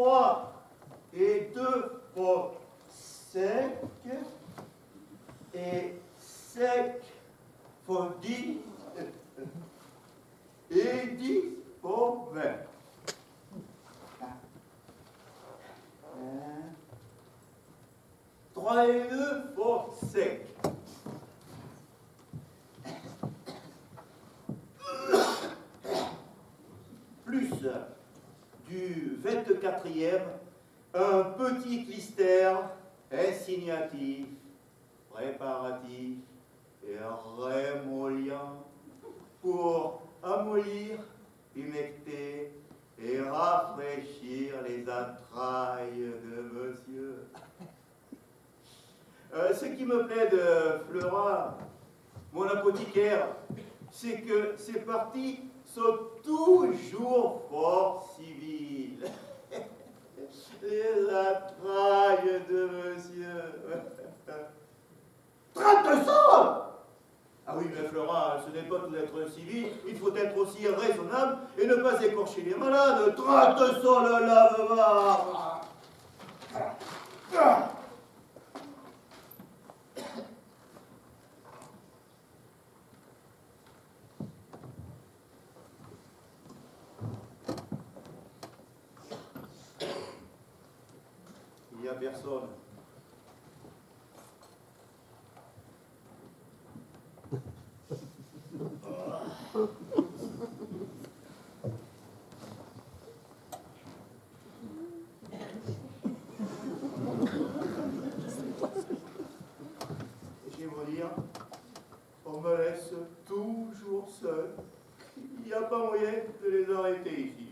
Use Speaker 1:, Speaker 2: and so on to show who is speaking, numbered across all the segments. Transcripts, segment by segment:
Speaker 1: 3 et 2 pour sec, et sec pour 10, et 10 pour 20. 3 et 2 pour sec. Plus du 24e, un petit clister insignatif, préparatif et rémolliant pour amollir, humecter et rafraîchir les entrailles de monsieur. Ce qui me plaît de Fleurin, mon apothicaire, c'est que ses parties sont toujours fort civiles. Les entrailles de monsieur. 30 sols! Ah oui, mais Florent, ce n'est pas tout être civil, il faut être aussi raisonnable et ne pas écorcher les malades. 30 sols lave-barbe! Il n'y a personne. Je vais vous dire, on me laisse toujours seul. Il n'y a pas moyen de les arrêter ici.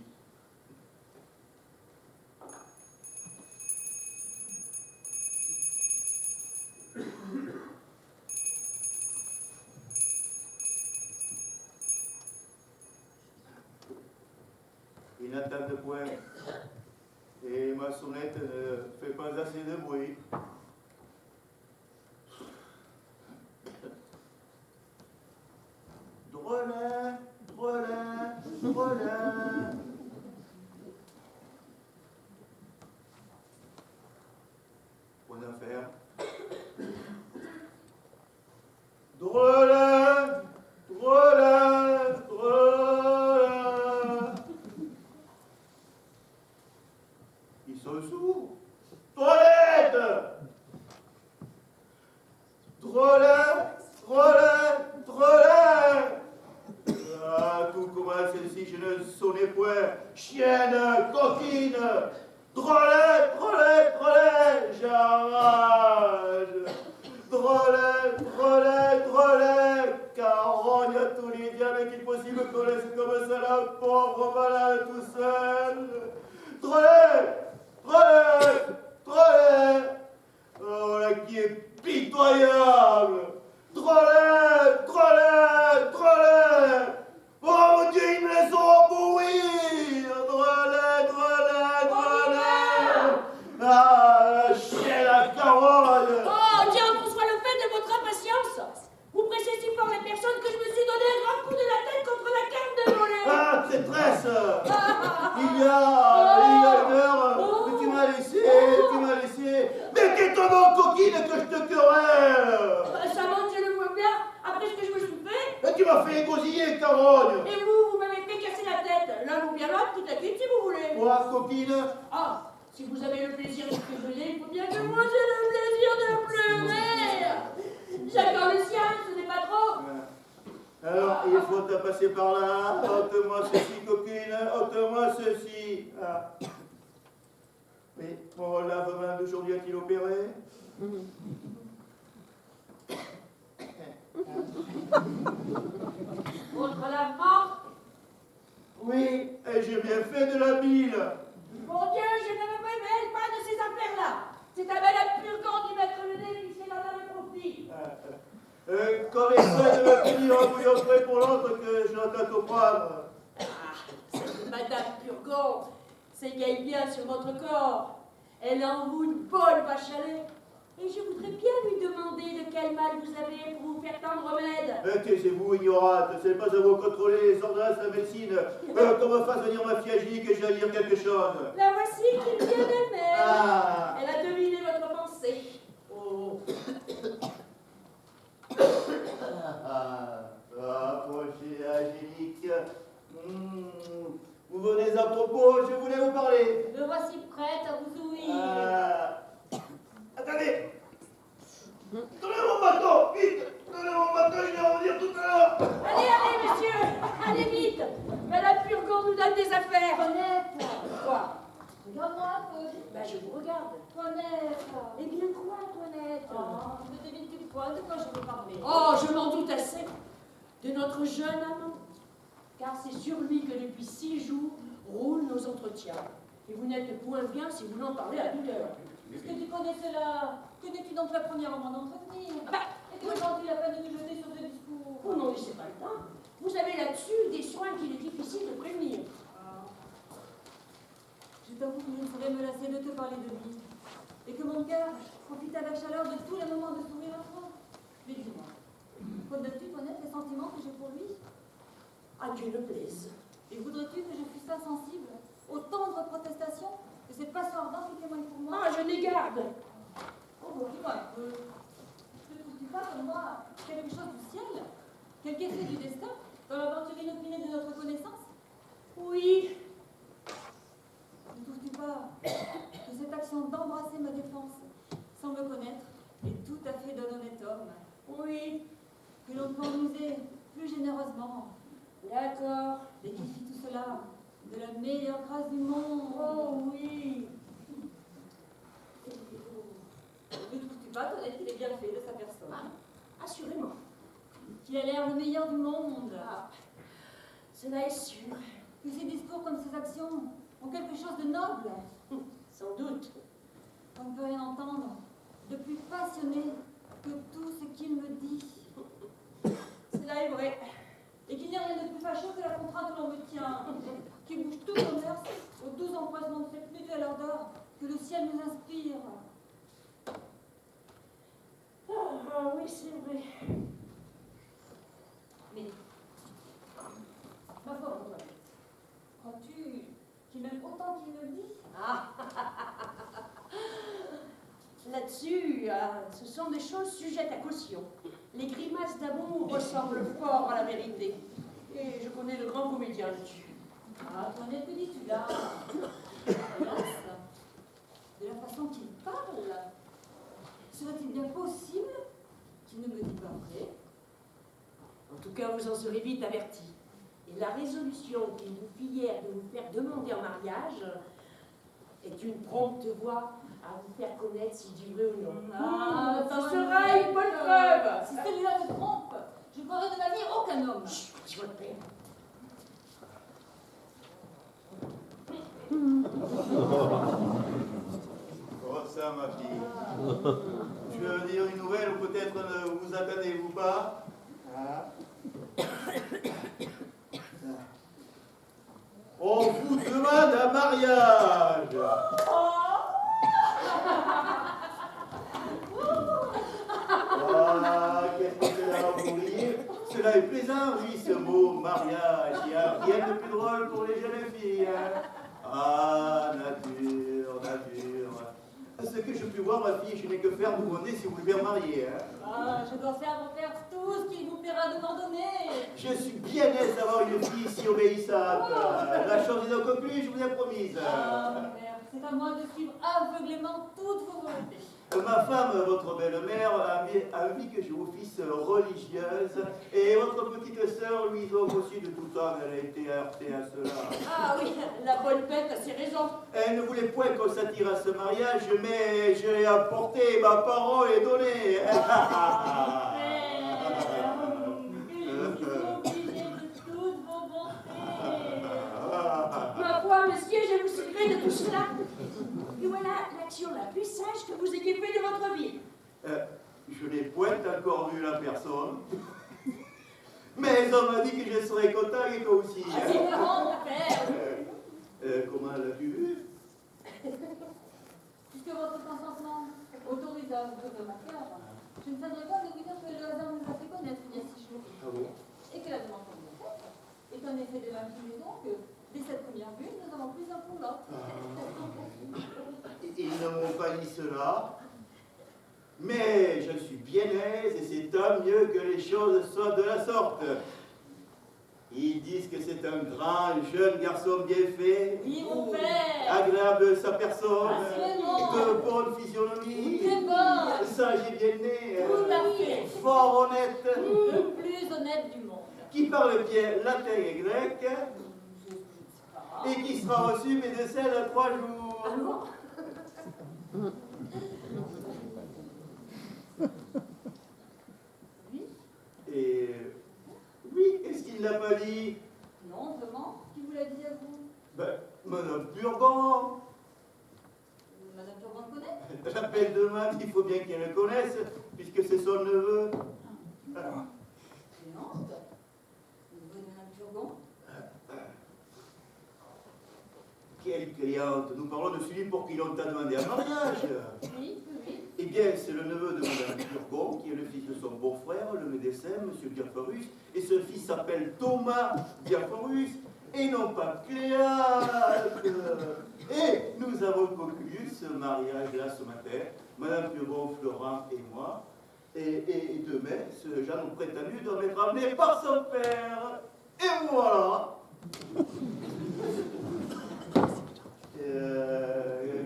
Speaker 1: Ils n'attendent point. Et ma sonnette ne fait pas assez de bruit. Drelin, drelin, drelin. Bonne affaire. Drelin, drelin, drelin. Ils sont sourds. Toilette! Drelin, drelin, drelin. Ah, tout commence si je ne sonnais point. Chienne, coquine, drelin, drelin, drelin, j'arrache. Drelin, drelin, drelin, carogne à tous les diables qu'il est possible qu'on laisse comme ça la pauvre malade tout seul. Drelin, drelin, drelin. Oh là qui est pitoyable. Drelin, drelin, drelin. Oh mon Dieu, ils me laissent embouir. Drelin, drelin, drelin. Ah, la chienne à carogne.
Speaker 2: Oh, diable, soit le fait de votre impatience. Vous pressez si fort les personnes que je me suis donné un grand coup de la tête contre la carte de volet.
Speaker 1: Ah, traîtresse. Il y a une heure, mais tu m'as laissé. Mais qu'est-ce que coquine que je te querelle.
Speaker 2: Ça monte, je le vois bien, après ce que je me suis fait.
Speaker 1: Et tu m'as fait égosiller, carogne.
Speaker 2: Et vous m'avez fait casser la tête. L'un ou bien l'autre, tout à suite, si vous voulez.
Speaker 1: Moi, coquine.
Speaker 2: Ah, si vous avez le plaisir de pleurer, il faut bien que moi j'ai le plaisir de pleurer. Chacun le sien, ce n'est pas trop.
Speaker 1: Alors, il faut te passer par là. Ôte-moi ceci, coquine. Ôte-moi ceci. Ah. Oui, mon lave-main d'aujourd'hui a-t-il opéré?
Speaker 2: Votre lavement?
Speaker 1: Oui, et j'ai bien fait de la bile.
Speaker 2: Mon Dieu, je ne me mêle pas de ces affaires-là. C'est un malade purgant d'y mettre le nez puisqu'il en a le profit.
Speaker 1: Comme essaie de me finir en bouillon prêt pour l'autre que je n'entends comprendre.
Speaker 2: Ah, cette madame Purgon s'égaye bien sur votre corps. Elle en vous une bonne vache à lait. Et je voudrais bien lui demander de quel mal vous avez pour vous faire tant de remèdes.
Speaker 1: Taisez-vous, ignorante, c'est pas à vous contrôler les ordonnances de la médecine. Qu'on me fasse venir ma fille agile que j'ai à dire quelque chose.
Speaker 2: La voici qui vient d'elle-même.
Speaker 1: Ah.
Speaker 2: Elle a deviné votre pensée. Oh.
Speaker 1: Approchez, Angélique. Vous venez à propos, je voulais vous parler.
Speaker 2: Me voici prête à vous ouïr.
Speaker 1: Attendez. Donnez mon bâton, vite. Donnez mon bâton, je vais revenir tout à l'heure.
Speaker 2: Allez, allez, monsieur. Allez vite. Madame Purgon nous donne des affaires.
Speaker 3: Toinette,
Speaker 2: Quoi?
Speaker 3: regarde-moi un peu.
Speaker 2: Ben, je vous regarde.
Speaker 3: Toinette.
Speaker 2: Eh bien, quoi, Antoinette?
Speaker 3: Oh, je devine pile poil de quoi je veux parler.
Speaker 2: Oh, je m'en doute assez de notre jeune amant, car c'est sur lui que depuis 6 jours roulent nos entretiens. Et vous n'êtes point bien si vous n'en parlez à toute heure.
Speaker 3: Est-ce que tu connais cela? Connais-tu donc la première à m'en entretenir? Et aujourd'hui la peine de nous jeter sur ce discours?
Speaker 2: Vous n'en laissez pas le temps. Vous avez là-dessus des soins qu'il est difficile de prévenir.
Speaker 3: Je t'avoue que je ne saurais me lasser de te parler de lui. Et que mon cœur profite avec chaleur de tous les moments de sourire à toi. Mais dis-moi, connais-tu, Toinette, les sentiments que j'ai pour lui?
Speaker 2: À Dieu ne plaise.
Speaker 3: Et voudrais-tu que je fusse insensible aux tendres protestations de cette passion ardente qui témoigne pour moi?
Speaker 2: Ah, je n'ai garde.
Speaker 3: Oh, bon, dis-moi un peu. Ne trouves-tu pas comme moi quelque chose du ciel? Quelque effet du destin dans l'aventure inopinée de notre connaissance?
Speaker 2: Oui.
Speaker 3: Ne trouves-tu pas que cette action d'embrasser ma défense sans me connaître est tout à fait d'un honnête homme?
Speaker 2: Oui.
Speaker 3: Que l'on peut en user plus généreusement.
Speaker 2: D'accord.
Speaker 3: Et qui fit tout cela de la meilleure grâce du monde.
Speaker 2: Oh oui.
Speaker 3: Ne trouves-tu pas, Toinette, qu'il est bien fait de sa personne?
Speaker 2: Assurément.
Speaker 3: Qu'il a l'air le meilleur du monde?
Speaker 2: Ah, cela est sûr.
Speaker 3: Que ses discours comme ses actions ont quelque chose de noble?
Speaker 2: Sans doute.
Speaker 3: On ne peut rien entendre de plus passionné que tout ce qu'il me dit.
Speaker 2: Cela est vrai.
Speaker 3: Et qu'il n'y a rien de plus fâcheux que la contrainte que l'on me tient, qui bouge tout commerce aux doux empruntements de cette mutuelle ardeur que le ciel nous inspire.
Speaker 2: Ah oui, c'est vrai.
Speaker 3: Mais, ma foi, Antoine, crois-tu qu'il m'aime autant qu'il me le dit?
Speaker 2: Ah. Là-dessus, ce sont des choses sujettes à caution. Les grimaces d'amour ressemblent fort à la vérité. Et je connais de grands comédiens là-dessus.
Speaker 3: Ah, Antoinette, que dis-tu là? Hélas, de la façon qu'il parle, serait-il bien possible qu'il ne me dise pas vrai?
Speaker 2: En tout cas, vous en serez vite avertis. Et la résolution qu'il vous fit hier de vous faire demander en mariage est une prompte voie à vous faire connaître s'il dit vrai ou non.
Speaker 3: Ah,
Speaker 2: ça sera une bonne preuve.
Speaker 3: Si celui-là me trompe, je ferai de ma vie aucun homme.
Speaker 2: Chut, dis votre père.
Speaker 1: Comment ça, ma fille? Je veux dire une nouvelle ou peut-être ne vous attendez-vous pas? On vous demande un mariage. Ah, qu'est-ce que cela va vous rire? Cela est plaisant, oui, ce mot mariage. Il n'y a rien de plus drôle pour les jeunes filles. Ah, nature, nature. Ce que je puis voir, ma fille, je n'ai que faire de vous demander si vous voulez bien marier.
Speaker 3: Ah, je dois faire tout ce qu'il vous plaira de m'ordonner.
Speaker 1: Je suis bien aise d'avoir une fille si obéissante. La chose est donc conclue, je vous ai promise.
Speaker 3: Ah, mon père, c'est à moi de suivre aveuglément toutes vos volontés.
Speaker 1: Ma femme, votre belle-mère, a envie que je vous fisse religieuse, et votre petite sœur, lui, aussi de tout temps, elle a été heurtée à cela.
Speaker 2: Ah oui, la bonne bête a ses raisons.
Speaker 1: Elle ne voulait point qu'on s'attire à ce mariage, mais je l'ai apporté, ma parole est donnée.
Speaker 3: Je suis obligée de toutes vos bontés.
Speaker 2: Ma foi, monsieur, je vous suivrai de tout cela. Et voilà l'action la plus sage que vous ayez fait de votre vie.
Speaker 1: Je n'ai point encore vu la personne, mais on m'a dit que je serais content et toi aussi.
Speaker 3: Ah, c'est marrant, mon père.
Speaker 1: Comment l'as-tu vu?
Speaker 3: Puisque votre consentement autorise à vous
Speaker 1: Ils ne m'ont pas dit cela, mais je suis bien aise et c'est tant mieux que les choses soient de la sorte. Ils disent que c'est un grand, jeune garçon bien fait,
Speaker 3: Oui, mon père.
Speaker 1: agréable sa personne,
Speaker 3: Assurément.
Speaker 1: de bonne physionomie,
Speaker 3: Très bon.
Speaker 1: sage et bien né,
Speaker 3: Tout à fait.
Speaker 1: fort honnête,
Speaker 3: Le plus honnête du monde.
Speaker 1: qui parle bien latin et grec,
Speaker 3: Je sais pas.
Speaker 1: et qui sera reçu médecin dans 3 jours.
Speaker 2: Ah bon?
Speaker 3: Oui?
Speaker 1: Et oui, est-ce qu'il ne l'a pas dit?
Speaker 3: Non, vraiment? Qui vous l'a dit à vous?
Speaker 1: Ben, Madame Purban.
Speaker 3: Madame Turban le connaît?
Speaker 1: L'appel de main, il faut bien qu'elle le connaisse, puisque c'est son neveu. Alors,
Speaker 3: Clémence? Une bonne Madame Turban?
Speaker 1: quelle cliente? Nous parlons de celui pour qui l'on t'a demandé un mariage.
Speaker 3: Oui, oui.
Speaker 1: Eh bien, c'est le neveu de Madame Turgon, qui est le fils de son beau-frère, le médecin, M. Diaphorus, et ce fils s'appelle Thomas Diaphorus, et non pas Cléante. Et nous avons conclu ce mariage-là ce matin, Madame Turgon, Florent et moi, et demain, ce jeune prétendu doit être amené par son père. Et voilà.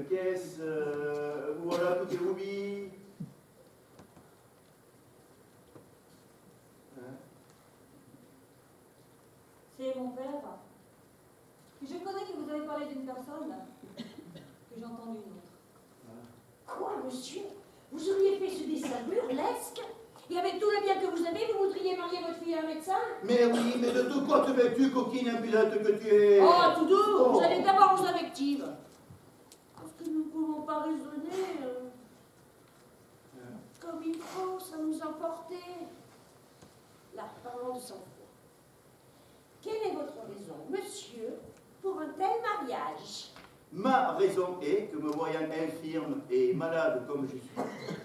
Speaker 1: Qu'est-ce... voilà tout est oublié. Hein?
Speaker 3: C'est mon père. Je connais que vous avez parlé d'une personne, que j'ai entendu une autre.
Speaker 2: Quoi, monsieur? Vous auriez fait ce dessin burlesque? Et avec tout le bien que vous avez, vous voudriez marier votre fille à un médecin?
Speaker 1: Mais oui, mais de tout quoi te vêtu, coquine impudente que tu es?
Speaker 2: Oh, tout doux!
Speaker 1: Oh.
Speaker 2: Vous allez d'abord aux invectives. Parce que nous ne pouvons pas raisonner comme il faut, ça nous emporter. Là, parlons de sang-froid. Quelle est votre raison, monsieur, pour un tel mariage?
Speaker 1: Ma raison est que, me voyant infirme et malade comme je suis,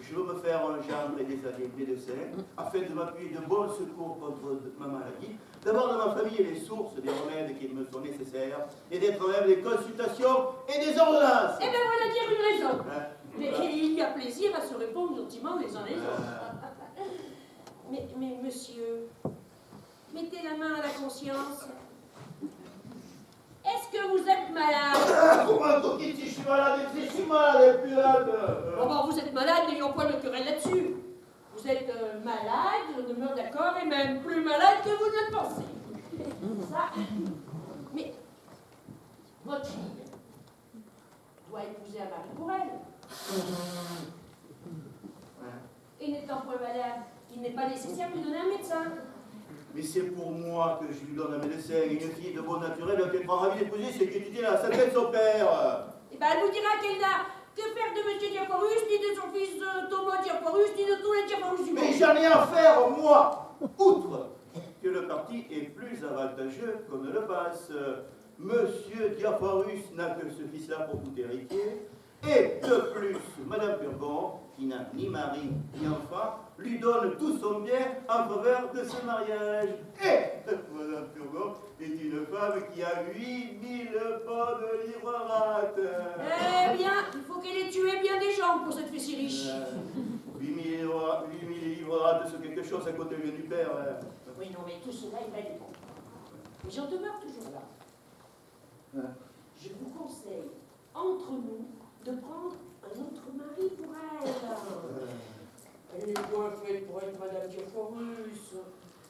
Speaker 1: je veux me faire un gendre et des années médecin, afin de m'appuyer de bons secours contre ma maladie, d'avoir dans ma famille les sources des remèdes qui me sont nécessaires, et d'être même des consultations et des ordonnances.
Speaker 2: Eh bien, voilà dire une raison.
Speaker 1: Hein?
Speaker 2: Mais il y a plaisir à se répondre gentiment les uns les autres. Mais monsieur, mettez la main à la conscience. Est-ce que vous êtes malade?
Speaker 1: Comment, coquine, si je suis malade, si je suis malade,
Speaker 2: Bon, bon, vous êtes malade, n'ayons point de querelle là-dessus. Vous êtes malade, je demeure d'accord, et même plus malade que vous ne le pensez. Ça. Mais votre fille doit épouser un mari pour elle. Et n'étant point malade, il n'est pas nécessaire de lui donner un médecin.
Speaker 1: Mais c'est pour moi que je lui donne un médecin, une fille de bon naturel, elle sera ravie d'épouser ce qui étudie la santé de son père.
Speaker 2: Eh bien, elle vous dira qu'elle n'a que faire de M. Diaphorus, ni de son fils Thomas Diaphorus, ni de tous les Diaphorus du monde.
Speaker 1: Mais j'en ai à faire, moi, outre que le parti est plus avantageux qu'on ne le pense. Monsieur Diaphorus n'a que ce fils-là pour tout héritier, et de plus, Madame Purgon, qui n'a ni mari ni enfant, lui donne tout son bien en faveur de ce mariage. Et Madame Purgon est une femme qui a 8000 bonnes livres rates.
Speaker 2: Eh bien, il faut qu'elle ait tué bien des gens pour cette fille si riche.
Speaker 1: 8000 livres rates, c'est quelque chose à côté du père.
Speaker 2: Oui, non, mais tout cela est valide. Mais j'en demeure toujours là. Je vous conseille, entre nous, de prendre un autre mari pour elle. Elle est bien faite pour être Madame Diaphorus.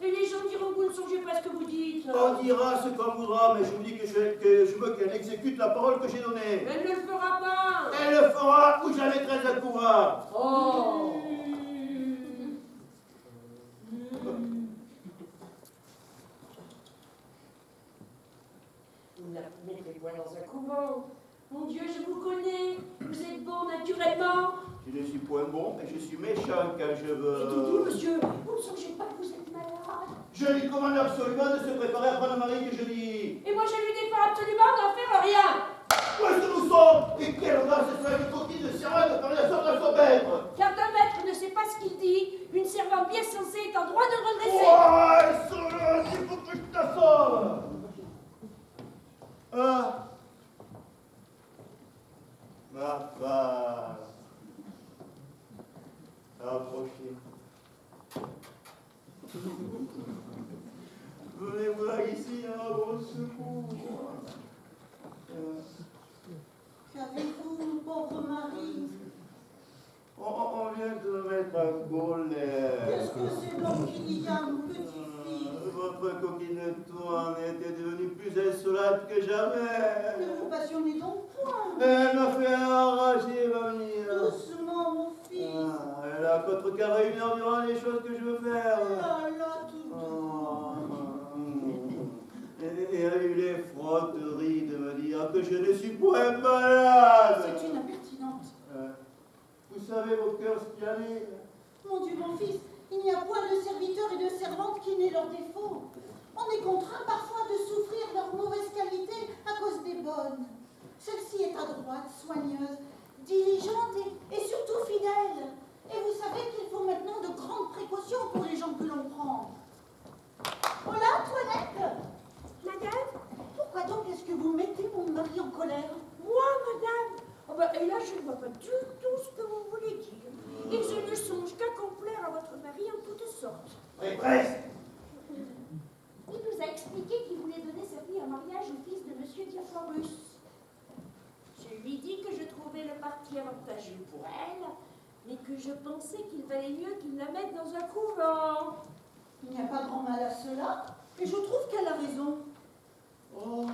Speaker 2: Et les gens diront que vous ne songez pas à ce que vous dites.
Speaker 1: On dira ce qu'on voudra, mais je vous dis que je veux qu'elle exécute la parole que j'ai donnée.
Speaker 2: Elle ne le fera pas.
Speaker 1: Elle le fera ou jamais très à couvert.
Speaker 2: Oh. Vous ne la mettrez point dans un couvent. Mon Dieu, je vous connais. Vous êtes bon naturellement.
Speaker 1: Je ne suis point bon, mais je suis méchant quand je
Speaker 2: Et tout
Speaker 1: veux.
Speaker 2: monsieur, vous ne songez pas que vous êtes malade.
Speaker 1: Je lui commande absolument de se préparer à prendre le mari que je dis.
Speaker 2: Et moi, je lui défends absolument d'en faire rien.
Speaker 1: Où est-ce que nous sommes? Et quelle audace ce serait une coquille de servante de parler à sorte de son maître?
Speaker 2: Car un maître ne sait pas ce qu'il dit, une servante bien censée est en droit de le redresser.
Speaker 1: Oh, il faut que je t'assomme. Ah. Papa. Approchez. Venez-moi ici à mon secours.
Speaker 4: Qu'avez-vous, mon pauvre mari?
Speaker 1: On vient de me mettre en colère.
Speaker 4: Qu'est-ce que c'est donc qu'il y a, mon petit-fils?
Speaker 1: Votre coquine Toine était devenue plus insolente que jamais.
Speaker 4: Ne vous passionnez donc point.
Speaker 1: Elle m'a fait arracher, mamie.
Speaker 4: Doucement, mon fils.
Speaker 1: Elle a contrecarré 1 heure durant les choses que je veux faire.
Speaker 4: Là, là, tout
Speaker 1: Et elle a eu les frotteries de me dire que je ne suis point malade.
Speaker 4: C'est une impertinente.
Speaker 1: Vous savez, mon cœur, ce qu'il y a est.
Speaker 4: Mon Dieu, mon fils, il n'y a point de serviteurs et de servantes qui n'aient leurs défauts. On est contraint parfois de souffrir leurs mauvaises qualités à cause des bonnes. Celle-ci est adroite, soigneuse, diligente et surtout fidèle. Et vous savez qu'il faut maintenant de grandes précautions pour les gens que l'on prend. Voilà, Toinette.
Speaker 2: Madame?
Speaker 4: Pourquoi donc est-ce que vous mettez mon mari en colère?
Speaker 2: Moi, madame? Oh ben, et là, je ne vois pas du tout ce que vous voulez dire. Et je ne songe qu'à complaire à votre mari en toutes sortes.
Speaker 1: Presse.
Speaker 2: Il nous a expliqué qu'il voulait donner sa fille en mariage au fils de Monsieur Diaphorus. Je lui dis que je trouvais le parti avantageux pour elle, mais que je pensais qu'il valait mieux qu'il la mette dans un couvent.
Speaker 4: Il n'y a pas grand mal à cela. Et je trouve qu'elle a raison.
Speaker 1: Oh.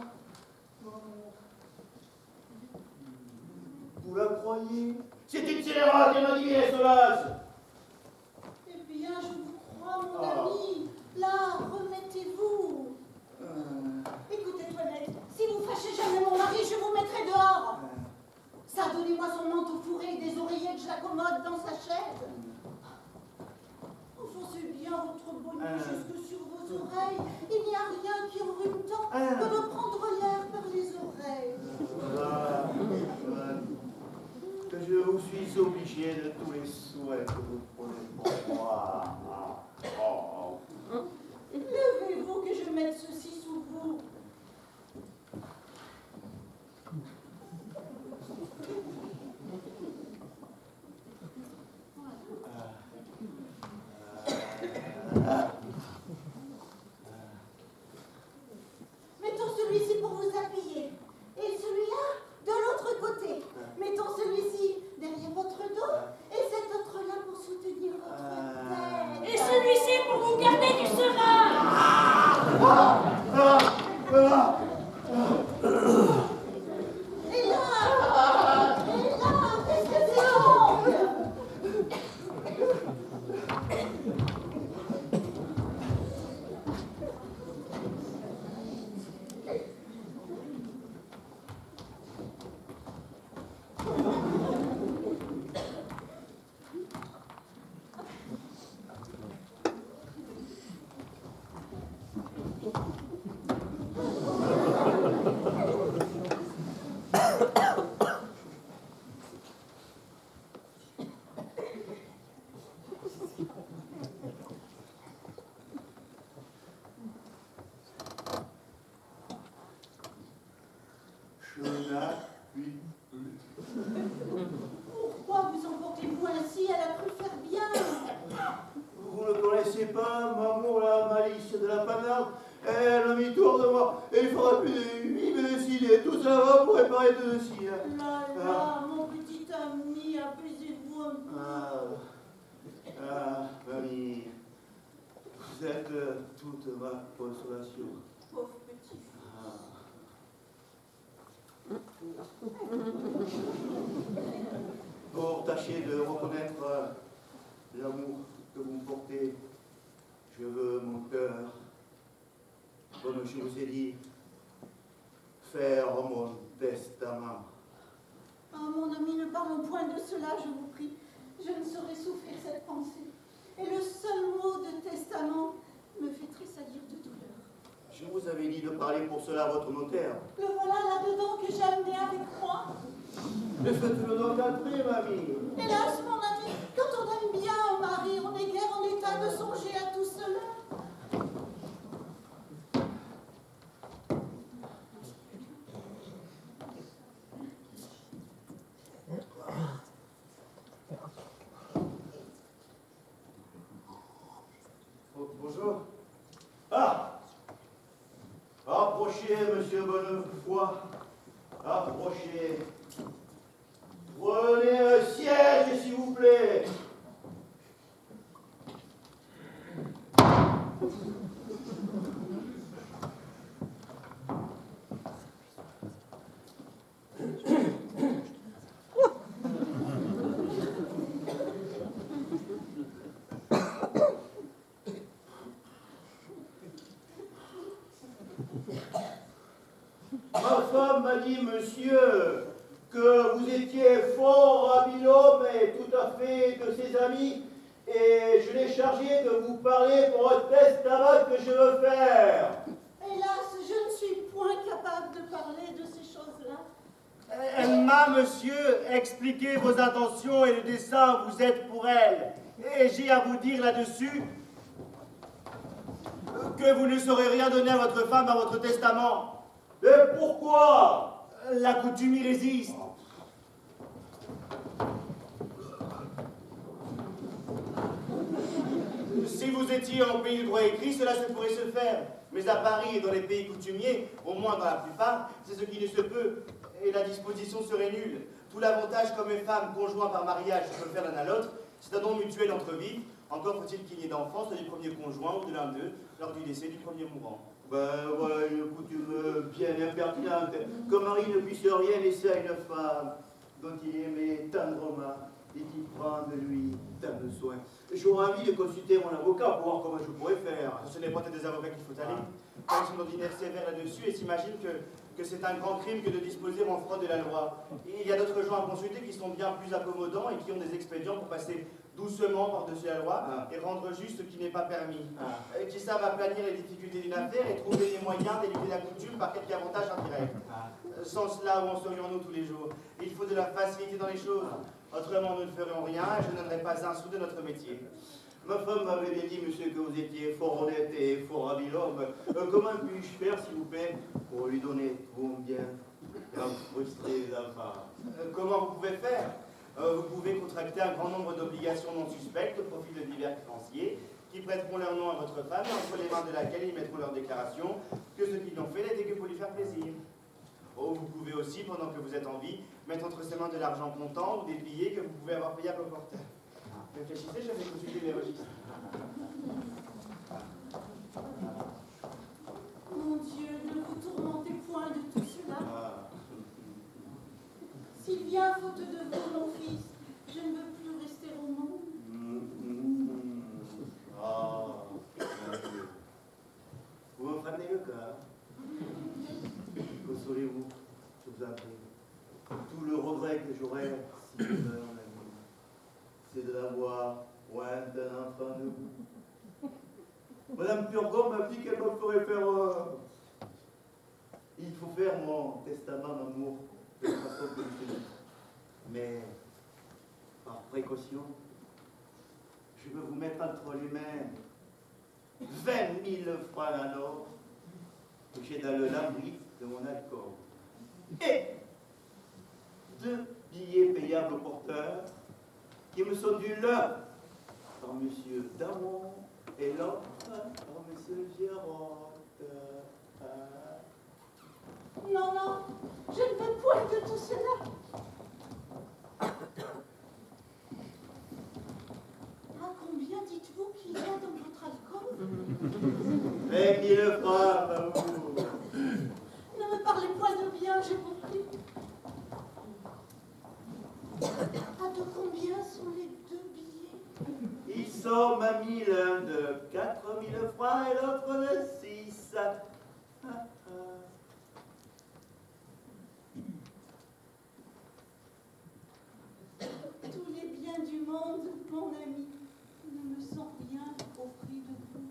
Speaker 1: Vous la croyez? C'est une scélérate, elle m'a dit, elle se lasse.
Speaker 4: Eh bien, je vous crois, mon ami. Là, remettez-vous. Écoutez, Toinette, si vous fâchez jamais mon mari, je vous mettrai dehors. Ça, donnez-moi son manteau fourré et des oreillers que j'accommode dans sa chaise. Enfoncez bien votre bonnet jusque sur vos oreilles. Il n'y a rien qui enrhume tant que de prendre l'air par les oreilles.
Speaker 1: Que je vous suis obligé de tous les souhaits que vous prenez pour moi.
Speaker 4: Levez-vous que je mette ceci sous vous. Mettons celui-ci pour vous appuyer. Et celui-là de l'autre côté. Mettons celui-ci derrière votre dos. Et cet autre-là pour soutenir votre tête.
Speaker 2: Et celui-ci pour vous garder du serin.
Speaker 4: Et là, qu'est-ce que c'est donc? Pourquoi vous emportez-vous ainsi? Elle a cru faire bien.
Speaker 1: Vous ne connaissez pas, maman, la malice de la panarde? Elle a mis tour de moi. Et il faudra plus de 8 médecines. Tout ça va pour réparer de ci.
Speaker 4: Là, mon petit ami, apaisez-vous un peu.
Speaker 1: Mamie, vous êtes toute ma consolation.
Speaker 4: Pauvre petit.
Speaker 1: Pour tâcher de reconnaître l'amour que vous me portez, je veux mon cœur, comme je vous ai dit, faire mon testament.
Speaker 4: Ah, mon ami, ne parlons point de cela, je vous prie. Je ne saurais souffrir cette pensée. Et le seul mot de testament me fait tressaillir de douleur.
Speaker 1: Je vous avais dit de parler pour cela à votre notaire.
Speaker 4: Le voilà là-dedans que j'ai amené avec moi.
Speaker 1: Mais faites-le donc entrer, mamie.
Speaker 4: Hélas, mon ami, quand on aime bien un mari, on n'est guère en état de songer à tout cela.
Speaker 1: Bonnefoy, approchez. Prenez un siège, s'il vous plaît. Ma femme m'a dit, monsieur, que vous étiez fort habile homme et tout à fait de ses amis, et je l'ai chargé de vous parler pour un testament que je veux faire.
Speaker 4: Hélas, je ne suis point capable de parler de ces choses-là.
Speaker 5: Elle m'a, monsieur, expliqué vos intentions et le dessein que vous êtes pour elle. Et j'ai à vous dire là-dessus que vous ne saurez rien donner à votre femme dans votre testament.
Speaker 1: Et pourquoi?
Speaker 5: La coutume y résiste. Si vous étiez en pays de droit écrit, cela se pourrait se faire. Mais à Paris et dans les pays coutumiers, au moins dans la plupart, c'est ce qui ne se peut. Et la disposition serait nulle. Tout l'avantage qu'hommes et femmes conjoints par mariage peuvent faire l'un à l'autre, c'est un don mutuel entre vivres. Encore faut-il qu'il n'y ait d'enfants, soit du premier conjoint ou de l'un d'eux, lors du décès du premier mourant.
Speaker 1: Ben voilà une coutume bien impertinente. Que mari ne puisse rien laisser à une femme dont il aimait tendrement et qui prend de lui tant de soin. J'aurais envie de consulter mon avocat pour voir comment je pourrais faire.
Speaker 5: Ce n'est pas des avocats qu'il faut aller. Ils sont d'ordinaire sévères là-dessus et s'imaginent que c'est un grand crime que de disposer en froid de la loi. Et il y a d'autres gens à consulter qui sont bien plus accommodants et qui ont des expédients pour passer doucement par-dessus la loi et rendre juste ce qui n'est pas permis. Qui savent aplanir les difficultés d'une affaire et trouver les moyens d'éluder la coutume par quelque avantage indirect. Sans cela, où en serions-nous tous les jours? Il faut de la facilité dans les choses. Autrement, nous ne ferions rien et je ne donnerais pas un sou de notre métier.
Speaker 1: Ma femme m'avait bien dit, monsieur, que vous étiez fort honnête et fort habile homme. Comment puis-je faire, s'il vous plaît, pour lui donner tout mon bien et en frustrer les enfants?
Speaker 5: Comment vous pouvez faire? Vous pouvez contracter un grand nombre d'obligations non suspectes au profit de divers créanciers qui prêteront leur nom à votre femme et entre les mains de laquelle ils mettront leur déclaration que ce qu'ils ont fait n'était que pour lui faire plaisir. Oh, vous pouvez aussi, pendant que vous êtes en vie, mettre entre ses mains de l'argent comptant ou des billets que vous pouvez avoir payés à vos porteurs. Réfléchissez, je vais consulter les registres.
Speaker 4: Mon Dieu, ne vous tourmentez point de tout cela. S'il vient faute de vous, mon fils, je ne veux plus rester au monde.
Speaker 1: Vous me freinez le cœur. Consolez-vous, je vous en prie. Tout le regret que j'aurais si je meurs, mon ami, c'est de l'avoir point d'un enfant de vous. Madame Turgot m'a dit qu'elle me ferait faire. Il faut faire mon testament d'amour de façon que je dis. Mais, par précaution, je veux vous mettre entre les mains 20 000 francs en or que j'ai dans le lambris de mon alcool. Et 2 billets payables au porteur qui me sont dus l'un par M. Damon et l'autre par M. Gérard.
Speaker 4: Non, non, je ne veux point de tout cela. À combien dites-vous qu'il y a dans votre alcool?
Speaker 1: 20 000 francs, d'amour.
Speaker 4: Ne me parlez point de bien, j'ai compris. À de combien sont les 2 billets?
Speaker 1: Ils sont, mamie, l'un de 4 000 francs et l'autre de 6.
Speaker 4: Tous les biens du monde, mon ami, ne me sont rien au prix de vous.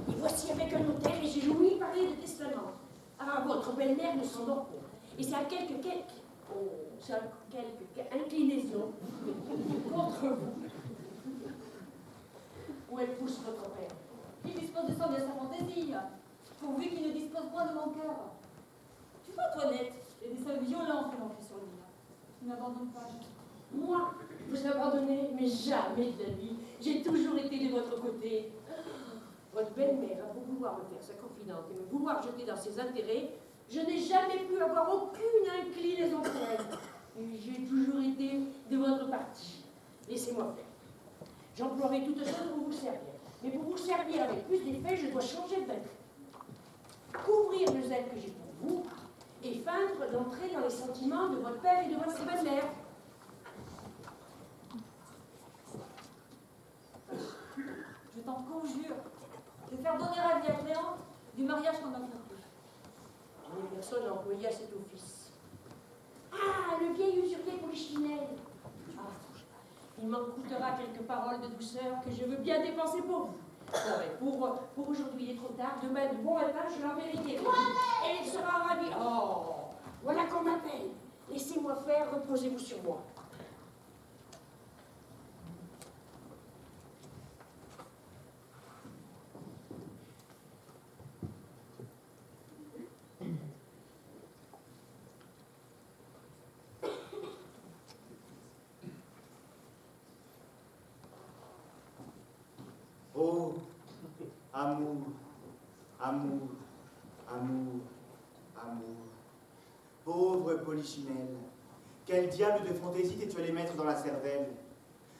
Speaker 2: Et voici avec un notaire et j'ai ouï parler de testament. Ah, votre belle-mère ne s'endort pas. Et c'est à quelques inclinaisons contre vous. Où elle pousse votre père.
Speaker 3: Il dispose de ça bien sa fantaisie. pourvu qu'il ne dispose point de mon cœur. Tu vois, Toinette, j'ai des seuls violents qui m'ont fait sur lui. Tu n'abandonnes pas, je...
Speaker 2: Moi, vous abandonnez, mais jamais de la vie. J'ai toujours été de votre côté. Votre belle-mère a beau vouloir me faire sa confidente et me vouloir jeter dans ses intérêts, je n'ai jamais pu avoir aucune inclinaison pour elle. Et j'ai toujours été de votre parti. Laissez-moi faire. J'emploierai toutes choses pour vous servir. Mais pour vous servir avec plus d'effet, je dois changer d'avis. Couvrir le zèle que j'ai pour vous et feindre d'entrer dans les sentiments de votre père et de votre belle-mère.
Speaker 3: Je t'en conjure de faire donner avis à Cléante du mariage qu'on a conclu.
Speaker 2: Je n'ai personne employé à cet office. Ah, le vieil usurier Polichinelle. Ah, il m'en coûtera quelques paroles de douceur que je veux bien dépenser pour vous. Bon, mais pour aujourd'hui, il est trop tard. Demain, de bon matin, je l'enverrai. Et elle sera ravie. Oh, voilà qu'on m'appelle. Laissez-moi faire, reposez-vous sur moi.
Speaker 5: Oh, amour, amour, amour, amour. Pauvre Polichinelle, quel diable de fantaisie t'es-tu allé mettre dans la cervelle?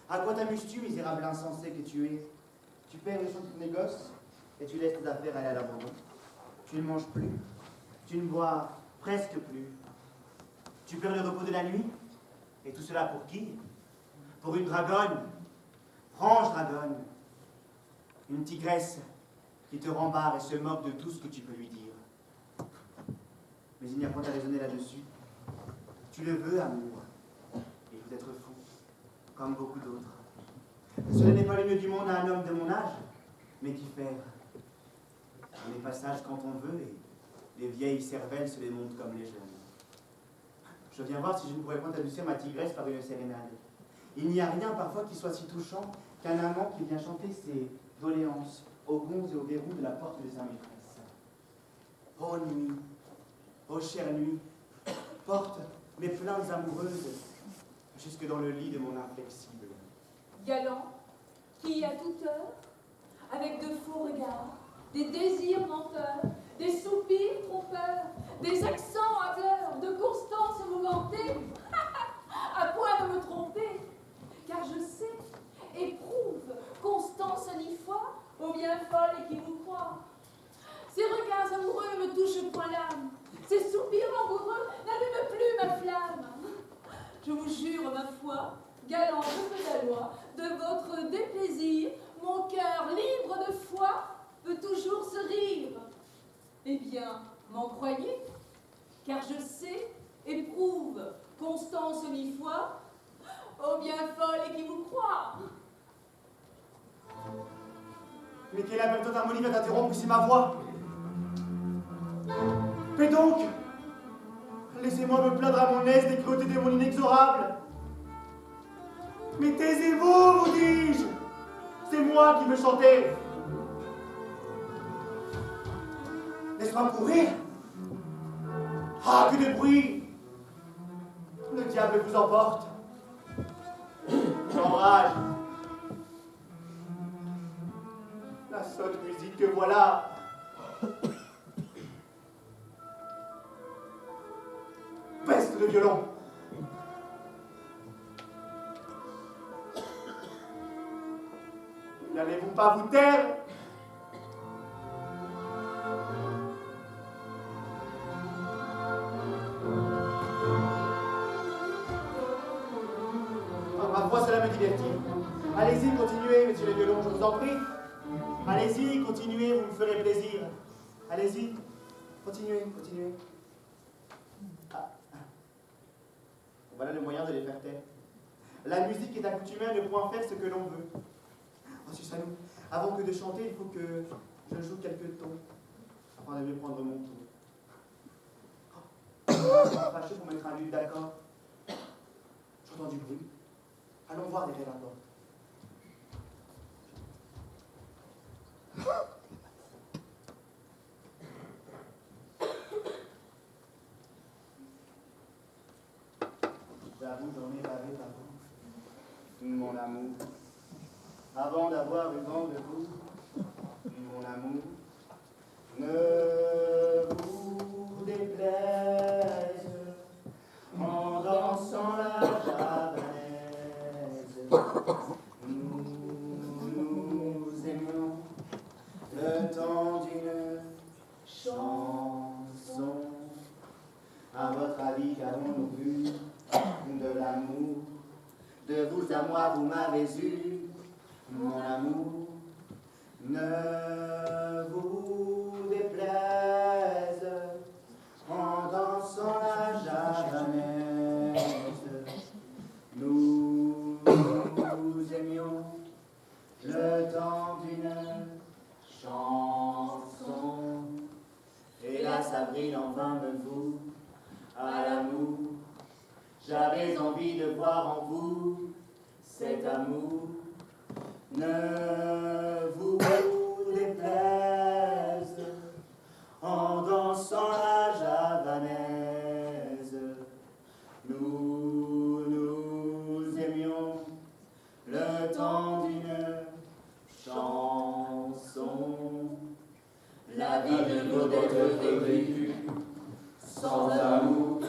Speaker 5: À quoi t'amuses-tu, misérable insensé que tu es? Tu perds les choses de ton négoce et tu laisses tes affaires aller à l'abandon. Tu ne manges plus, tu ne bois presque plus. Tu perds le repos de la nuit. Et tout cela pour qui? Pour une dragonne, franche dragonne. Une tigresse qui te rembarre et se moque de tout ce que tu peux lui dire. Mais il n'y a point à raisonner là-dessus. Tu le veux, amour. Il faut être fou, comme beaucoup d'autres. Cela n'est pas le mieux du monde à un homme de mon âge, mais qu'y faire? On n'est pas sage quand on veut, et les vieilles cervelles se les montent comme les jeunes. Je viens voir si je ne pourrais point adoucir ma tigresse par une sérénade. Il n'y a rien parfois qui soit si touchant qu'un amant qui vient chanter ses doléances aux gonds et aux verrous de la porte de sa maîtresse. Ô nuit, ô chère nuit, porte mes plaintes amoureuses jusque dans le lit de mon inflexible.
Speaker 3: Galant, qui à toute heure, avec de faux regards, des désirs menteurs, des soupirs trompeurs, des accents hableurs, de constance mouvementée, à point de me tromper, car je sais, éprouve, constance ni foi, ô bien folle et qui vous croit. Ces regards amoureux me touchent point l'âme, ces soupirs langoureux n'allument plus ma flamme. Je vous jure, ma foi, galant de peu la loi, de votre déplaisir, mon cœur libre de foi peut toujours se rire. Eh bien, m'en croyez? Car je sais, éprouve, constance ni foi, ô bien folle et qui vous croit.
Speaker 5: Mais quelle aberrante harmonie va t'interrompre ici ma voix? Mais donc, laissez-moi me plaindre à mon aise des cruautés de mon inexorable. Mais taisez-vous, vous dis-je. C'est moi qui me chantais. N'est-ce pas pour rire? Ah, que de bruit! Le diable vous emporte. J'enrage. La sotte musique que voilà. Peste de violon. N'allez-vous pas vous taire? Ma voix, cela me divertit. Allez-y, continuez, monsieur le violon, je vous en prie. Allez-y, continuez, vous me ferez plaisir. Allez-y, continuez, continuez. Ah. Voilà le moyen de les faire taire. La musique est accoutumée à ne point faire ce que l'on veut. Oh, Susanoo, avant que de chanter, il faut que je joue quelques tons, afin de mieux prendre mon tour. Oh, fâché pour mettre un luth d'accord. J'entends du bruit. Allons voir derrière la porte. J'avoue, j'en ai bavé avant. Mon amour, avant d'avoir eu vent de vous, mon amour, ne vous déplaise en dansant la javanaise. Nous aimions le temps d'une chanson. À votre avis, qu'avons-nous vu de l'amour? De vous à moi, vous m'avez eu, mon amour. Ne vous déplaise en dansant la javanaise. Nous aimions le temps d'une chanson. Hélas, avril en vain me voue à l'amour. J'avais envie de voir en vous cet amour. Ne vous déplaise en dansant la javanaise. Nous aimions le temps d'une chanson. La vie de nous d'être vécue sans amour.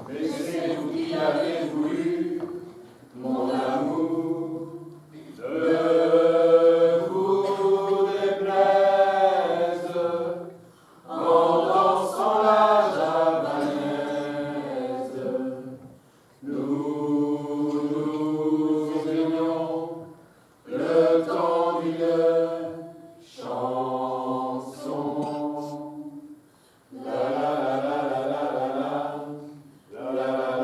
Speaker 5: Mais c'est vous qui avez voulu, mon amour, ne vous déplaise en dansant la javanaise. Nous aimions le temps d'une chanson. La la la la la la la la.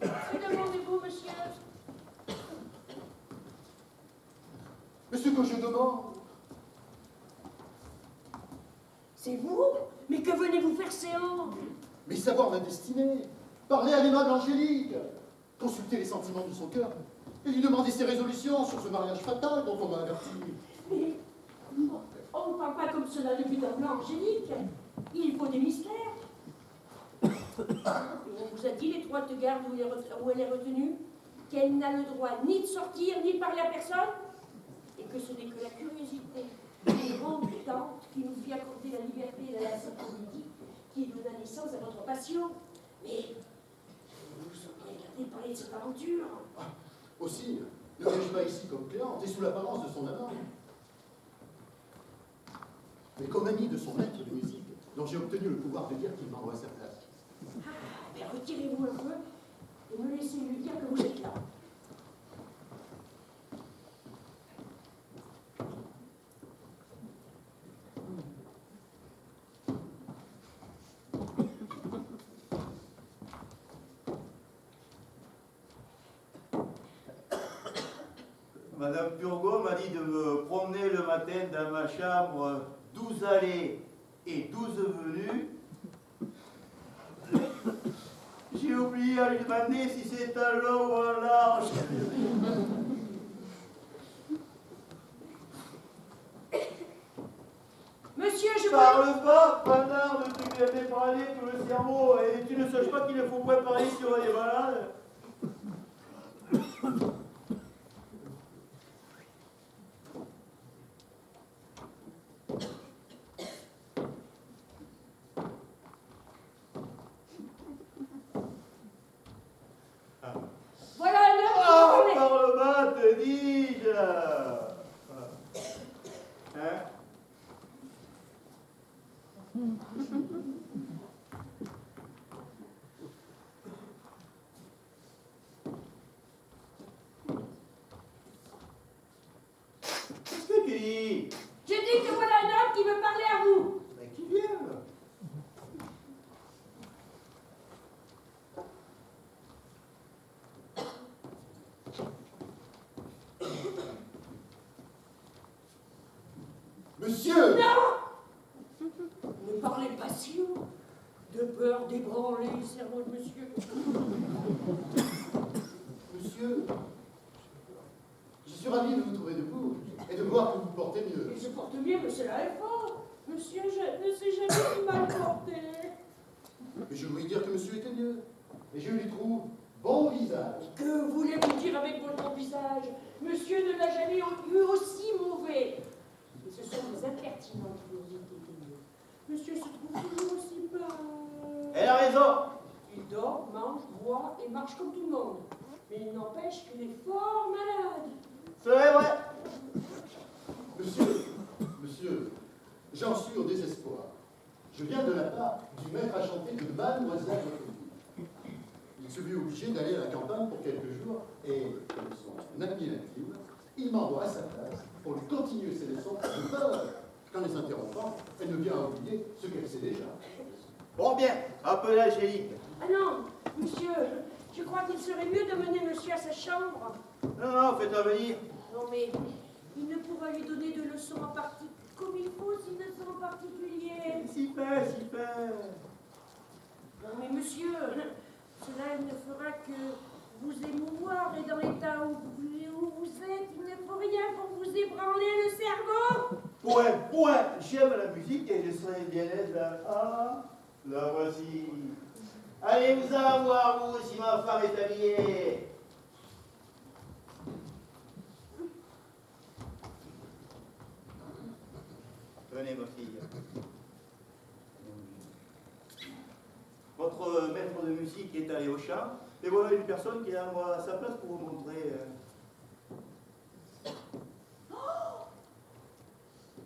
Speaker 2: Que demandez-vous, monsieur?
Speaker 6: Mais ce que je demande,
Speaker 2: C'est vous? Mais que venez-vous faire, séant?
Speaker 6: mais savoir ma destinée, parler à l'aimable Angélique, consulter les sentiments de son cœur, et lui demander ses résolutions sur ce mariage fatal dont on m'a averti.
Speaker 2: Mais on ne parle pas comme cela depuis longtemps, Angélique. Il faut des mystères. Et on vous a dit, l'étroite garde où elle est retenue, qu'elle n'a le droit ni de sortir, ni de parler à personne, et que ce n'est que la curiosité d'une grande tante qui nous fit accorder la liberté et la comédie qui donna naissance à votre passion. Mais vous nous seriez gardé de parler de cette aventure.
Speaker 6: Aussi, ne viens-je pas ici comme cliente et sous l'apparence de son amant, mais comme ami de son maître de musique, dont j'ai obtenu le pouvoir de dire qu'il m'envoie sa place.
Speaker 2: Ah, ben retirez-vous un peu et me laissez lui dire que vous êtes là.
Speaker 1: Madame Turgot m'a dit de me promener le matin dans ma chambre 12 allées et 12 venues. J'ai oublié à lui demander si c'est un long ou un large.
Speaker 2: Monsieur, je vous...
Speaker 1: Parle pas, panard, de trucs bien parler tout le cerveau. Et tu ne saches pas qu'il ne faut pas parler sur les malades.
Speaker 2: Voilà l'heure
Speaker 1: Ah,
Speaker 2: que vous
Speaker 1: parle pas, te dis-je. Qu'est-ce que tu dis?
Speaker 2: J'ai dit que voilà un homme qui veut parler à vous.
Speaker 1: Mais qui vient?
Speaker 6: Monsieur!
Speaker 2: Non! Ne parlez pas si haut, de peur d'ébranler le cerveau de monsieur.
Speaker 6: Monsieur, je suis ravi de vous trouver debout et de voir que vous portez mieux.
Speaker 2: Et je porte mieux, mais cela est fort. Monsieur, je ne sais jamais si mal porté.
Speaker 6: Mais je voulais dire que monsieur était mieux. Et je lui trouve bon visage.
Speaker 2: Que voulez-vous dire avec votre bon visage? Monsieur ne l'a jamais eu aussi mauvais. Et ce sont des impertinentes qui nous ont mieux. Monsieur se trouve toujours aussi bas.
Speaker 1: Elle a raison.
Speaker 2: Il dort, mange, boit et marche comme tout le monde. Mais il n'empêche qu'il est fort malade.
Speaker 1: C'est vrai.
Speaker 6: Monsieur, j'en suis au désespoir. Je viens de la part du maître à chanter de Mademoiselle Roquefort. Il se vit obligé d'aller à la campagne pour quelques jours et, comme son ami intime, il m'envoie à sa place pour lui continuer ses leçons de peur qu'en les interrompant, elle ne vienne à oublier ce qu'elle sait déjà.
Speaker 1: Bon, bien. Appelez Angélique.
Speaker 2: Ah non, monsieur, je crois qu'il serait mieux de mener monsieur à sa chambre.
Speaker 1: Non, non, faites-la venir.
Speaker 2: Non mais, il ne pourra lui donner de leçons en partie comme il faut, ces leçons particulières.
Speaker 1: Si fait, si fait.
Speaker 2: Non mais monsieur, cela ne fera que vous émouvoir et dans l'état où vous êtes, il ne faut rien pour vous ébranler le cerveau.
Speaker 1: Point. J'aime la musique et je serai bien aise là. Ah, la voici. Allez vous en voir, vous, si ma femme est habillée. Venez, ma fille. Votre maître de musique est allé au chant, et voilà une personne qui est à sa place pour vous montrer.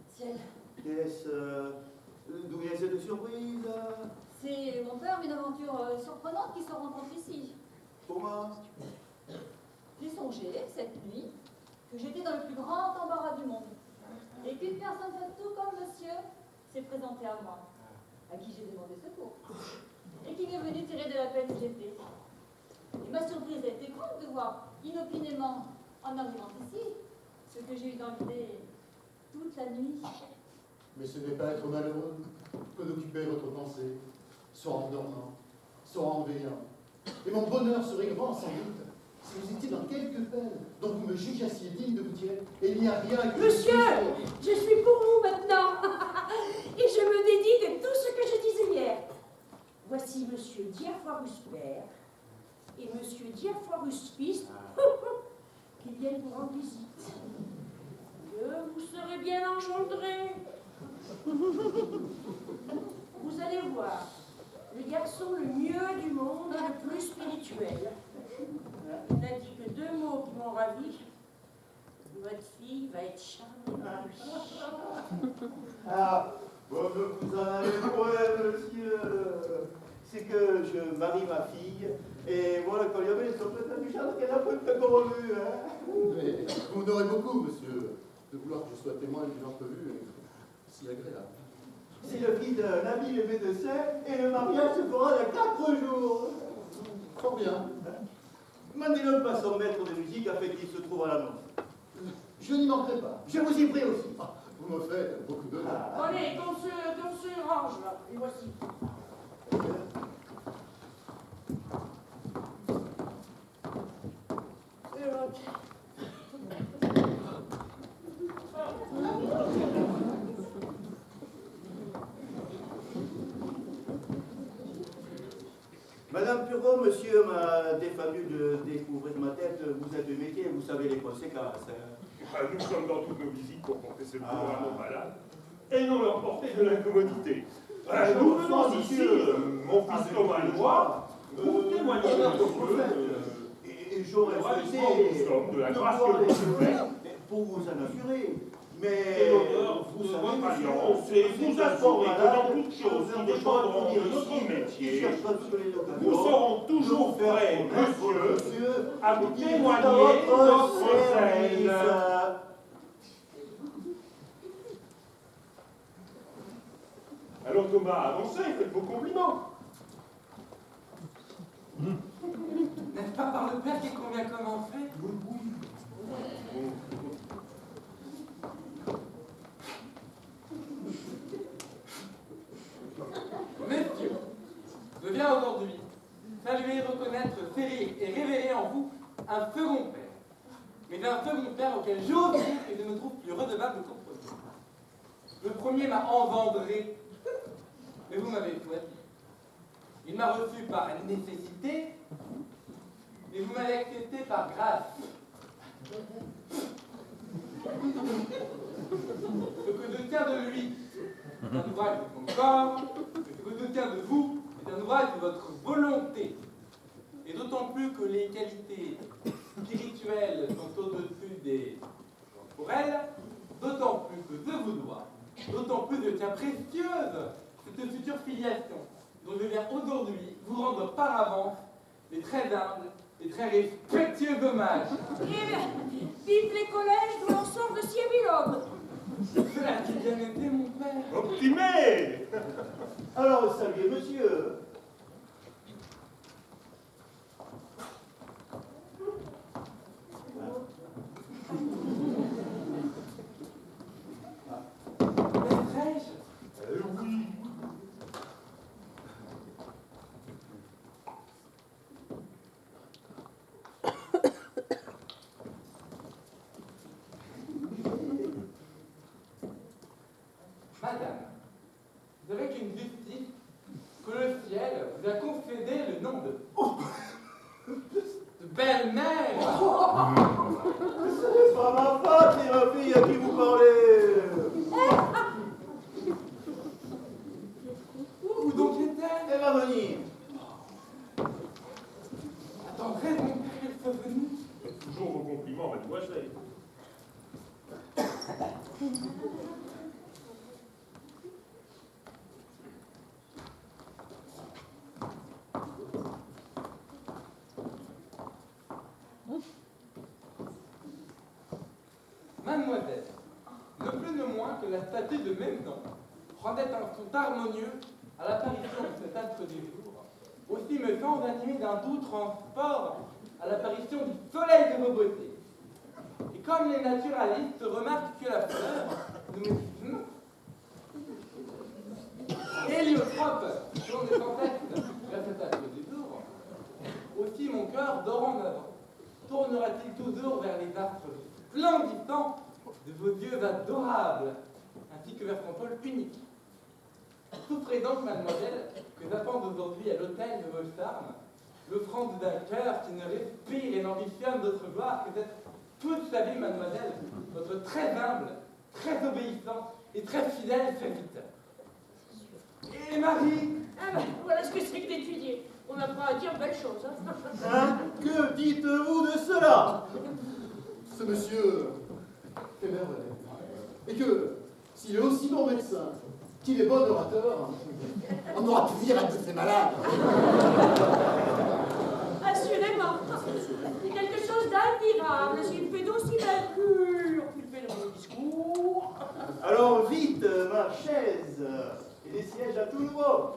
Speaker 3: Ciel,
Speaker 1: Qu'est-ce. D'où vient cette surprise?
Speaker 3: c'est mon père, une aventure surprenante qui se rencontre ici.
Speaker 1: Comment?
Speaker 3: J'ai songé, cette nuit, que j'étais dans le plus grand embarras du monde. Et qu'une personne faite tout comme monsieur s'est présentée à moi, à qui j'ai demandé secours. Et qui m'est venu tirer de la peine où j'étais. Et ma surprise a été grande de voir, inopinément, en arrivant ici, ce que j'ai eu d'envier toute la nuit.
Speaker 6: Mais ce n'est pas être malheureux que d'occuper votre pensée, soit en dormant, soit en veillant. Et mon bonheur serait grand, sans doute, si vous étiez dans quelque peine dont vous me jugeassiez digne de vous tirer, et il n'y a rien que...
Speaker 2: Monsieur, je suis pour vous maintenant. Et je me dédie de tout ce que je disais hier. Voici monsieur Diafoirus père et monsieur Diafoirus fils qui viennent vous rendre visite. Vous serez bien engendrés. Vous allez voir, le garçon le mieux du monde et le plus spirituel. Il n'a dit que 2 mots qui m'ont ravi. Votre fille va être charmée par lui.
Speaker 1: Ah, bon, vous en avez pour elle, monsieur. C'est que je marie ma fille, et voilà, quand il y avait les surprises du chat, qu'elle a peu de convenu, hein.
Speaker 6: Mais vous m'en aurez beaucoup, monsieur, de vouloir que je sois témoin d'une entrevue si agréable.
Speaker 1: C'est le fils d'un ami et médecin, et le mariage se fera dans 4 jours.
Speaker 6: Fort bien.
Speaker 1: Mandez-le pas son maître de musique afin qu'il se trouve à l'annonce.
Speaker 6: Je n'y manquerai pas.
Speaker 1: Je vous y prie aussi.
Speaker 6: Ah, vous me faites beaucoup d'honneur.
Speaker 2: Allez, qu'on se range là, et voici.
Speaker 1: Madame Turgot, monsieur m'a défendu de découvrir ma tête. Vous êtes de métier, vous savez les conséquences. Hein.
Speaker 7: Nous sommes dans toutes nos visites pour porter ce boulot à nos malades et non leur porter de l'incommodité. Nous venons ici, mon fils Thomas et moi, pour témoigner de
Speaker 1: Et j'aurais
Speaker 7: ravissement
Speaker 1: souhaité
Speaker 7: nous sommes de la grâce que vous nous faites.
Speaker 1: pour vous en assurer. Mais
Speaker 7: Que l'honneur vous
Speaker 1: savez,
Speaker 7: votre
Speaker 1: monsieur,
Speaker 7: alliance et
Speaker 1: c'est
Speaker 7: vous
Speaker 1: un
Speaker 7: assurer
Speaker 1: fort
Speaker 7: que dans
Speaker 1: malade,
Speaker 7: toutes choses qui
Speaker 1: un
Speaker 7: dépendront
Speaker 1: fort
Speaker 7: de notre
Speaker 1: qui
Speaker 7: métier,
Speaker 1: cherche à sauver
Speaker 7: nous
Speaker 1: l'occasion
Speaker 7: serons
Speaker 1: de
Speaker 7: toujours
Speaker 1: vous faire
Speaker 7: prêts,
Speaker 1: connaître,
Speaker 7: monsieur, à vous
Speaker 1: et qui
Speaker 7: témoigner
Speaker 1: est à votre
Speaker 7: notre
Speaker 1: service.
Speaker 7: zèle. Alors Thomas, avancez, faites vos compliments.
Speaker 8: N'est-ce pas par le père qu'il convient commencer? Messieurs, je viens aujourd'hui saluer, reconnaître, férir et révérer en vous un second père. Mais un second père auquel j'ose dire que je me trouve plus redevable qu'au premier. Le premier m'a engendré, mais vous m'avez choisi. Il m'a reçu par nécessité, mais vous m'avez accepté par grâce. Ce que je tiens de lui est un ouvrage de son corps, et ce que je tiens de vous est un ouvrage de votre volonté. Et d'autant plus que les qualités spirituelles sont au-dessus des corporelles, d'autant plus que je vous dois, d'autant plus je tiens précieuse cette future filiation dont je viens aujourd'hui vous rendre par avance les très humbles et très respectueux hommages.
Speaker 2: Eh bien, vive les collèges d'où l'on sort de Siebilhomme.
Speaker 8: Cela a-t-il bien été, mon père?
Speaker 7: Optimé.
Speaker 1: Alors, saluez monsieur.
Speaker 8: Maîtresse,
Speaker 7: Oui.
Speaker 8: madame, vous savez qu'une justice, que le ciel vous a concédé le nom de belle-mère.
Speaker 1: Ce n'est pas ma femme, c'est ma fille à qui vous parlez.
Speaker 8: Où donc est-elle?
Speaker 1: Elle va venir.
Speaker 8: Attendrez mon père qu'elle soit venue.
Speaker 7: Toujours vos compliments, mademoiselle.
Speaker 8: Mademoiselle, ne plus ne moins que la statue de même nom rendait un son harmonieux à l'apparition de cet astre du jour, aussi me semble animé d'un doux transport à l'apparition du soleil de vos beautés. Et comme les naturalistes remarquent que la fleur, nous me héliotrope, dont des ancêtres vers cet astre du jour, aussi mon cœur dorénavant tournera-t-il toujours vers les astres splendissants de vos dieux adorables, ainsi que vers son pôle unique. Souffrez donc, mademoiselle, que j'appende aujourd'hui à l'autel de vos charmes l'offrande d'un cœur qui ne respire et n'ambitionne d'autre gloire que d'être toute sa vie, mademoiselle, votre très humble, très obéissant et très fidèle serviteur. Et Marie,
Speaker 2: Ah ben, voilà ce que c'est que d'étudier. On apprend à dire belles choses. Hein.
Speaker 1: Hein? Que dites-vous de cela?
Speaker 6: Ce monsieur est merveilleux. Et que, s'il est aussi bon médecin qu'il est bon orateur, on aura pu dire à tous ces malades.
Speaker 2: Assurément. C'est quelque chose d'admirable. S'il fait d'aussi belle cure, qu'il fait de beaux discours.
Speaker 1: Alors vite, ma chaise et des sièges à tout nouveau.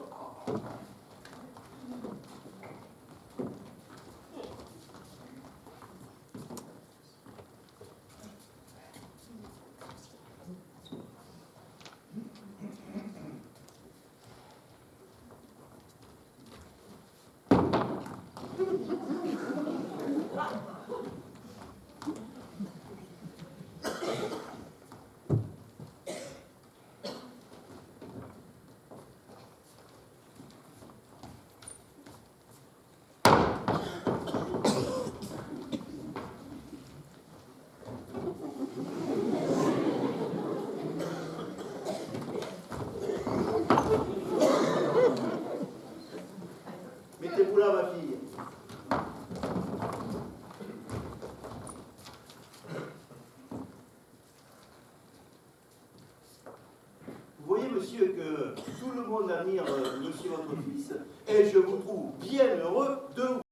Speaker 1: monsieur, que tout le monde admire monsieur votre fils, et je vous trouve bien heureux de vous.